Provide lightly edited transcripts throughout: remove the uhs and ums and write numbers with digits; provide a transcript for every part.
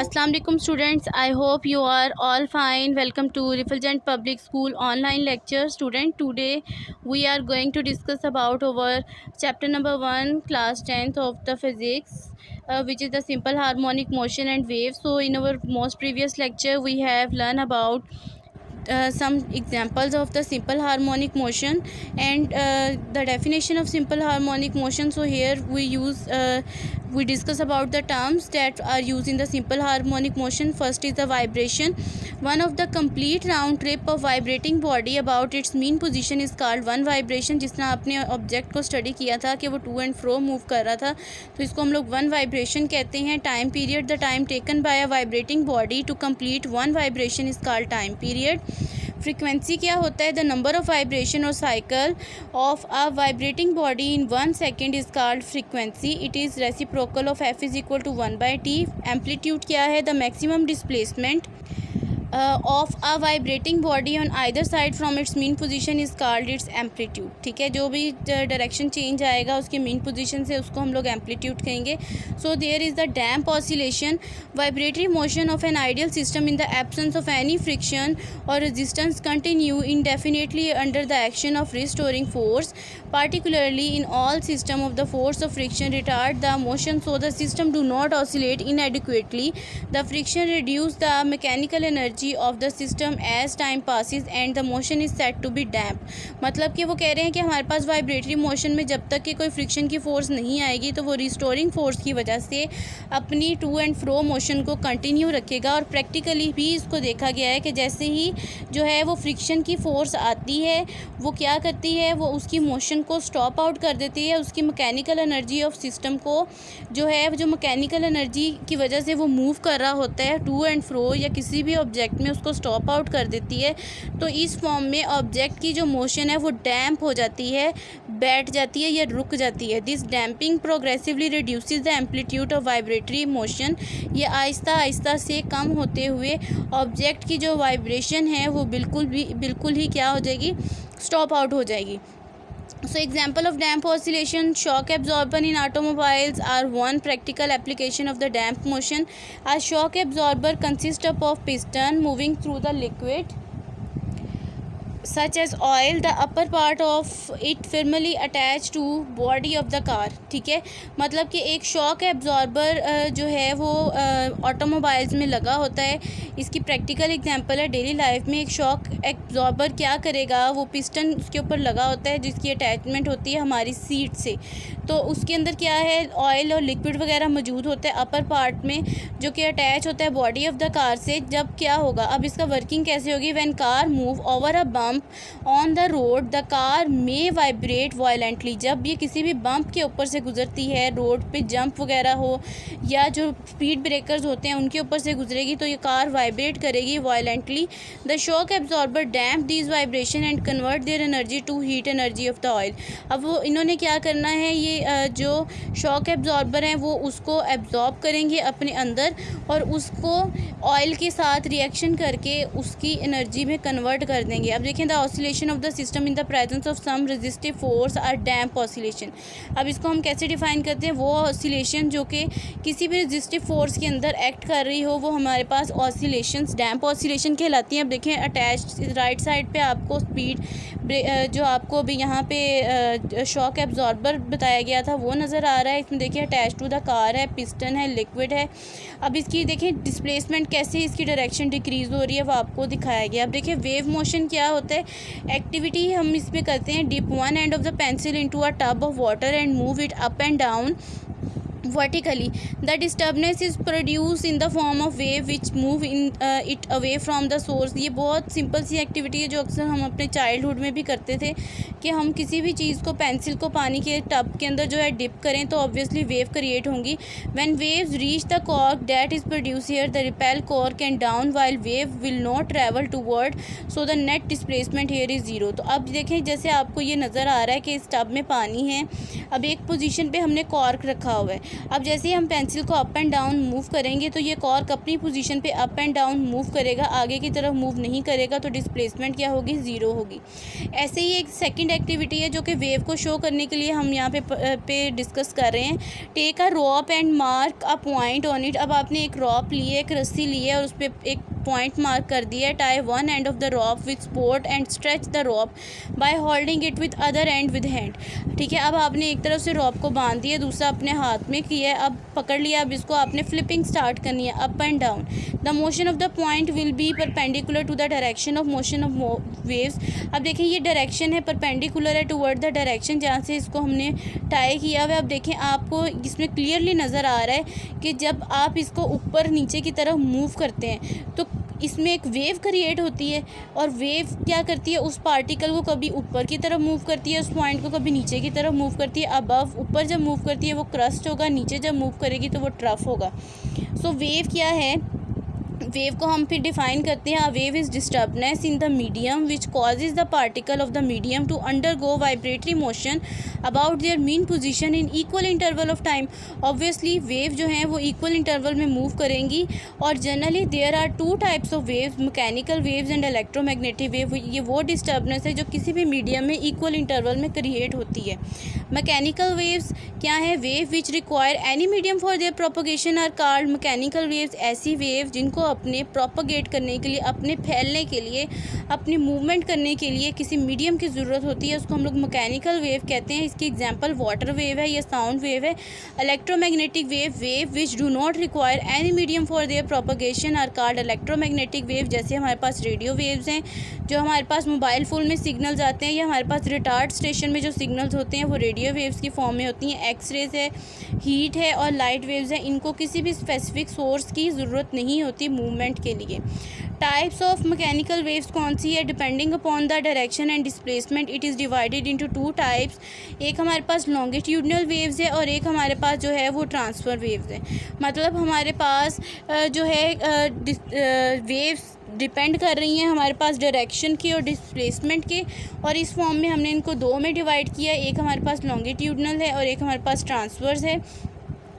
Assalamu alaikum students, I hope you are all fine. Welcome to Refulgent Public School online lecture. Student, today we are going to discuss about our chapter number 1 class 10th of the physics, which is the simple harmonic motion and waves. So in our most previous lecture we have learned about some examples of the simple harmonic motion and the definition of simple harmonic motion. So here we discuss about the terms that are used in the simple harmonic motion. First is the vibration. One of the complete round trip of vibrating body about its mean position is called one vibration. जिस तरह आपने object को study किया था कि वो to and fro move कर रहा था, तो इसको हम लोग वन वाइब्रेशन कहते हैं. Time period, the time taken by a vibrating body to complete one vibration is called time period. Frequency क्या होता है? द नंबर ऑफ वाइब्रेशन और cycle of a vibrating body in 1 second is called frequency. It is reciprocal of F is equal to 1/t. Amplitude क्या है? The maximum displacement of a vibrating body on either side from its mean position is called it's amplitude. ठीक है, जो भी direction change आएगा उसके mean position से उसको हम लोग एम्पलीट्यूड कहेंगे. So there is the damp oscillation, vibratory motion of an ideal system in the absence of any friction or resistance continue indefinitely under the action of restoring force, particularly in all system of the force of friction retard the motion so the system do not oscillate inadequately. The friction reduce the mechanical energy of the system as time passes and the motion is said to be damp. मतलब कि वो कह रहे हैं कि हमारे पास vibratory motion में जब तक कि कोई फ्रिक्शन की फोर्स नहीं आएगी तो वो रिस्टोरिंग फोर्स की वजह से अपनी टू एंड फ्रो मोशन को कंटिन्यू रखेगा. और प्रैक्टिकली भी इसको देखा गया है कि जैसे ही जो है वो फ्रिक्शन की फोर्स आती है वो क्या करती है, वो उसकी मोशन को स्टॉप आउट कर देती है. उसकी मैकेनिकल एनर्जी ऑफ सिस्टम को जो है, जो मैकेनिकल एनर्जी की वजह से वो मूव कर रहा होता है टू एंड फ्रो या किसी भी ऑब्जेक्ट में, उसको स्टॉप आउट कर देती है. तो इस फॉर्म में ऑब्जेक्ट की जो मोशन है वो डैम्प हो जाती है, बैठ जाती है या रुक जाती है. This damping progressively reduces the amplitude of vibratory motion. ये आहिस्ता आहिस्ता से कम होते हुए ऑब्जेक्ट की जो वाइब्रेशन है वो बिल्कुल ही क्या हो जाएगी, स्टॉप आउट हो जाएगी. So example of damp oscillation, shock absorber in automobiles are one practical application of the damp motion. A shock absorber consists of piston moving through the liquid such as oil. The upper part of it firmly attached to body of the car. ठीक है, मतलब कि एक shock absorber जो है वो automobiles में लगा होता है. इसकी प्रैक्टिकल एग्जांपल है डेली लाइफ में. एक शॉक एब्जॉर्बर क्या करेगा, वो पिस्टन उसके ऊपर लगा होता है जिसकी अटैचमेंट होती है हमारी सीट से. तो उसके अंदर क्या है, ऑयल और लिक्विड वगैरह मौजूद होता है अपर पार्ट में जो कि अटैच होता है बॉडी ऑफ द कार से. जब क्या होगा, अब इसका वर्किंग कैसे होगी, when car move over a bump on the road the car may vibrate violently. जब ये किसी भी बम्प के ऊपर से गुजरती है, रोड पे जंप वगैरह हो या जो स्पीड ब्रेकर्स होते हैं उनके ऊपर से गुजरेगी तो ये कार वाइब्रेट करेगी violently. The shock absorber damp these vibration and convert their energy to heat energy of the oil. अब वो इन्होंने क्या करना है, ये जो शॉक एब्जॉर्बर हैं वो उसको एब्जॉर्ब करेंगे अपने अंदर और उसको ऑयल के साथ रिएक्शन करके उसकी एनर्जी में कन्वर्ट कर देंगे. अब देखें, the oscillation of the system in the presence of some resistive force are damp oscillation. अब इसको हम कैसे डिफाइन करते हैं, वो ऑसिलेशन जो कि किसी भी रेजिस्टिव फोर्स के अंदर एक्ट कर रही हो वो हमारे पास ऑसिलेशंस डैम्प ऑसिलेशन कहलाती हैं. अब देखें, अटैच राइट साइड पे आपको स्पीड जो आपको अभी यहाँ पे शॉक एब्जॉर्बर बताया गया था वो नज़र आ रहा है. इसमें देखिए अटैच टू द कार है, पिस्टन है, लिक्विड है. अब इसकी देखें डिस्प्लेसमेंट कैसे इसकी डायरेक्शन डिक्रीज़ हो रही है वो आपको दिखाया गया. अब देखिए वेव मोशन क्या होता है, एक्टिविटी हम इसमें करते हैं. Dip one end of the pencil into a tub of water and move it up and down vertically. The disturbance is produced in the form of wave which move it away from the source. ये बहुत simple सी activity है जो अक्सर हम अपने childhood में भी करते थे कि हम किसी भी चीज़ को, पेंसिल को पानी के टब के अंदर जो है डिप करें तो ऑब्वियसली वेव क्रिएट होंगी. When waves reach the cork that is produced here, the repel cork and down while wave will not travel toward, so the net displacement here is zero. तो अब देखें, जैसे आपको ये नज़र आ रहा है कि इस टब में पानी है. अब एक पोजीशन पे हमने कॉर्क रखा हुआ है अब जैसे ही हम पेंसिल को अप एंड डाउन मूव करेंगे तो ये कॉर्क अपनी पोजीशन पे अप एंड डाउन मूव करेगा, आगे की तरफ मूव नहीं करेगा, तो डिस्प्लेसमेंट क्या होगी, ज़ीरो होगी। ऐसे ही एक सेकंड एक्टिविटी है जो कि वेव को शो करने के लिए हम यहाँ पे डिस्कस कर रहे हैं। Take a rope and mark a point on it. अब आपने एक रॉप ली है, एक रस्सी ली है और उस पर एक पॉइंट मार्क कर दिया है। Tie one end of the rope with support and stretch the rope by holding it with other end with hand. ठीक है, अब आपने एक तरफ से रॉप को बांध दिया, दूसरा अपने हाथ में किया है, अब पकड़ लिया। अब इसको आपने फ्लिपिंग स्टार्ट करनी है up and down. The motion of the point will be perpendicular to the direction of motion of waves. अब देखें ये डायरेक्शन है, परपेंडिकुलर है टूवर्ड द डायरेक्शन जहाँ से इसको हमने टाई किया हुआ है। अब देखें आपको इसमें क्लियरली नज़र आ रहा है कि जब आप इसको ऊपर नीचे की तरफ मूव करते हैं तो इसमें एक वेव क्रिएट होती है, और वेव क्या करती है, उस पार्टिकल को कभी ऊपर की तरफ मूव करती है, उस पॉइंट को कभी नीचे की तरफ मूव करती है। अबव ऊपर जब मूव करती है वो क्रस्ट होगा, नीचे जब मूव करेगी तो वो ट्रफ होगा। सो वेव क्या है, वेव को हम फिर डिफाइन करते हैं। Wave is disturbance in the medium which causes the particle of the medium to undergo vibratory motion about their mean position in equal interval of time. Obviously wave जो हैं वो इक्वल इंटरवल में move करेंगी, और generally there are two types of waves, mechanical waves and electromagnetic wave. ये वो disturbance है जो किसी भी मीडियम में इक्वल इंटरवल में क्रिएट होती है। मैकेनिकल वेव्स क्या है, wave which require any medium for their propagation are called mechanical waves. ऐसी वेव जिनको अपने प्रोपोगेट करने के लिए, अपने फैलने के लिए, अपनी मूवमेंट करने के लिए किसी मीडियम की ज़रूरत होती है, उसको हम लोग मैकेनिकल वेव कहते हैं। इसकी एग्जांपल वाटर वेव है या साउंड वेव है। Electromagnetic wave, wave which do not require any medium for their propagation are called electromagnetic wave. जैसे हमारे पास रेडियो वेव्स हैं, जो हमारे पास मोबाइल फ़ोन में सिग्नल्स आते हैं, या हमारे पास रिटार्ड स्टेशन में जो सिग्नल्स होते हैं वो रेडियो वेव्स की फॉर्म में होती हैं। एक्सरेज है, हीट है और लाइट वेव्स हैं, इनको किसी भी स्पेसिफिक सोर्स की ज़रूरत नहीं होती मूवमेंट के लिए। टाइप्स ऑफ मैकेनिकल वेव्स कौन सी है, depending upon the direction and displacement it is divided into two types. एक हमारे पास लॉन्गिट्यूडनल वेव्स है और एक हमारे पास जो है वो ट्रांसफ़र वेव्स है। मतलब हमारे पास जो है वेव्स डिपेंड कर रही हैं हमारे पास डायरेक्शन की और डिस्प्लेसमेंट के, और इस फॉर्म में हमने इनको दो में डिवाइड किया। एक हमारे पास लॉन्गिट्यूडनल है और एक हमारे पास ट्रांसवर्स है।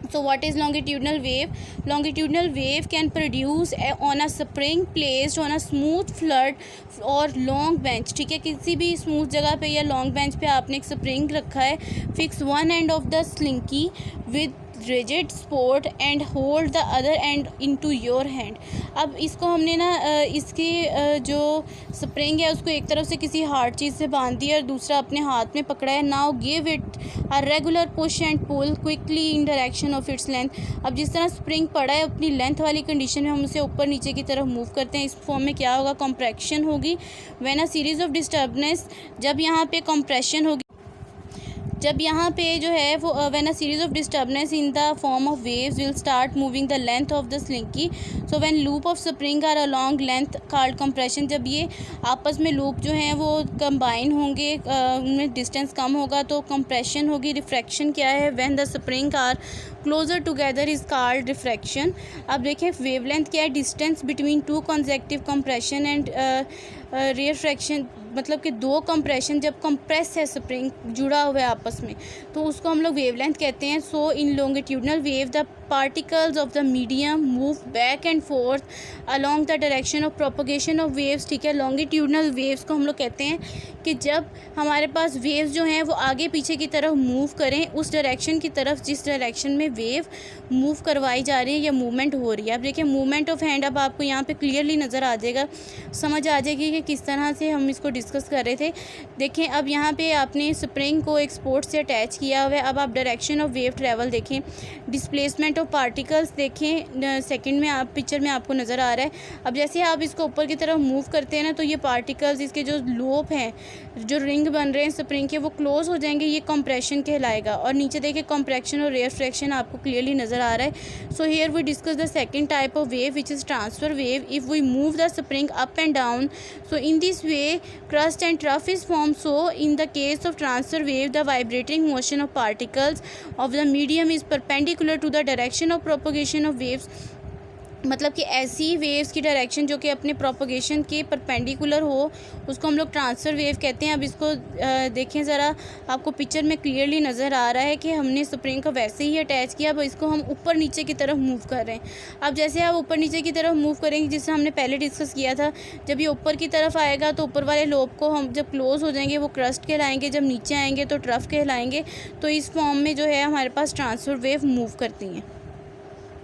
So what is longitudinal wave? Longitudinal wave can produce on a spring placed on a smooth flat और long bench। ठीक है, किसी भी स्मूथ जगह पे या लॉन्ग बेंच पे आपने एक स्प्रिंग रखा है, fix one end of the slinky with rigid support and hold the other end into your hand। अब इसको हमने ना इसकी जो स्प्रिंग है उसको एक तरफ से किसी हार्ड चीज़ से बांध दिया और दूसरा अपने हाथ में पकड़ा है। Now give it a regular push and pull quickly in direction of its length. अब जिस तरह स्प्रिंग पड़ा है अपनी लेंथ वाली कंडीशन में हम उसे ऊपर नीचे की तरफ मूव करते हैं। इस फॉर्म में क्या होगा, कंप्रेशन होगी। When a series of disturbance, जब यहाँ पे कंप्रेशन होगी, जब यहाँ पे जो है वो when a series of disturbance in the form of waves will start moving the length of the slinky. So when loop of spring are along length called compression. जब ये आपस में लूप जो हैं वो कंबाइन होंगे, उनमें डिस्टेंस कम होगा तो कंप्रेशन होगी। रिफ्रैक्शन क्या है, when the spring are closer together is called refraction. अब देखें वेवलेंथ क्या है, distance between two consecutive compression and refraction. मतलब कि दो कंप्रेशन, जब कंप्रेस है स्प्रिंग जुड़ा हुआ है आपस में, तो उसको हम लोग वेवलेंथ कहते हैं। So in longitudinal wave the particles of the medium move back and forth along the direction of propagation of waves. ठीक है, लॉन्गिट्यूडनल वेव्स को हम लोग कहते हैं कि जब हमारे पास वेव्स जो हैं वो आगे पीछे की तरफ मूव करें, उस डायरेक्शन की तरफ जिस डायरेक्शन में वेव मूव करवाई जा रही है या मूवमेंट हो रही है। अब देखिए मूवमेंट ऑफ हैंड, अब आपको यहाँ पे क्लियरली नज़र आ जाएगा, समझ आ जाएगी कि किस तरह से हम इसको डिस्कस कर रहे थे। देखें अब यहाँ पे आपने स्प्रिंग को एक सपोर्ट से अटैच किया हुआ है। अब आप डायरेक्शन ऑफ वेव ट्रैवल देखें, डिस्प्लेसमेंट ऑफ पार्टिकल्स देखें, सेकंड में आप पिक्चर में आपको नज़र आ रहा है। अब जैसे आप इसको ऊपर की तरफ मूव करते हैं ना, तो ये पार्टिकल्स, इसके जो लूप हैं, जो रिंग बन रहे हैं स्प्रिंग के, वो क्लोज हो जाएंगे, ये कंप्रेशन कहलाएगा। और नीचे देखिए कंप्रेशन और रिफ्रैक्शन आपको क्लियरली नज़र आ रहा है। So here we discuss the second type of wave which is transfer wave. If we move the spring up and down, so in this way crust and trough is formed. So in the case of transfer wave, the vibrating motion of particles of the medium is perpendicular to the direction of propagation of waves. मतलब कि ऐसी waves की direction जो कि अपने propagation के perpendicular हो, उसको हम लोग ट्रांसफ़र वेव कहते हैं। अब इसको देखें ज़रा, आपको पिक्चर में क्लियरली नज़र आ रहा है कि हमने स्प्रिंग को वैसे ही अटैच किया, अब इसको हम ऊपर नीचे की तरफ मूव कर रहे हैं। अब जैसे आप ऊपर नीचे की तरफ मूव करेंगे, जिससे हमने पहले डिस्कस किया था, जब ये ऊपर की तरफ आएगा तो ऊपर वाले लोब को हम जब क्लोज़ हो जाएंगे वो क्रस्ट कहलाएंगे, जब नीचे आएंगे तो ट्रफ कहलाएंगे। तो इस फॉर्म में जो है हमारे पास ट्रांसफ़र वेव मूव करती हैं।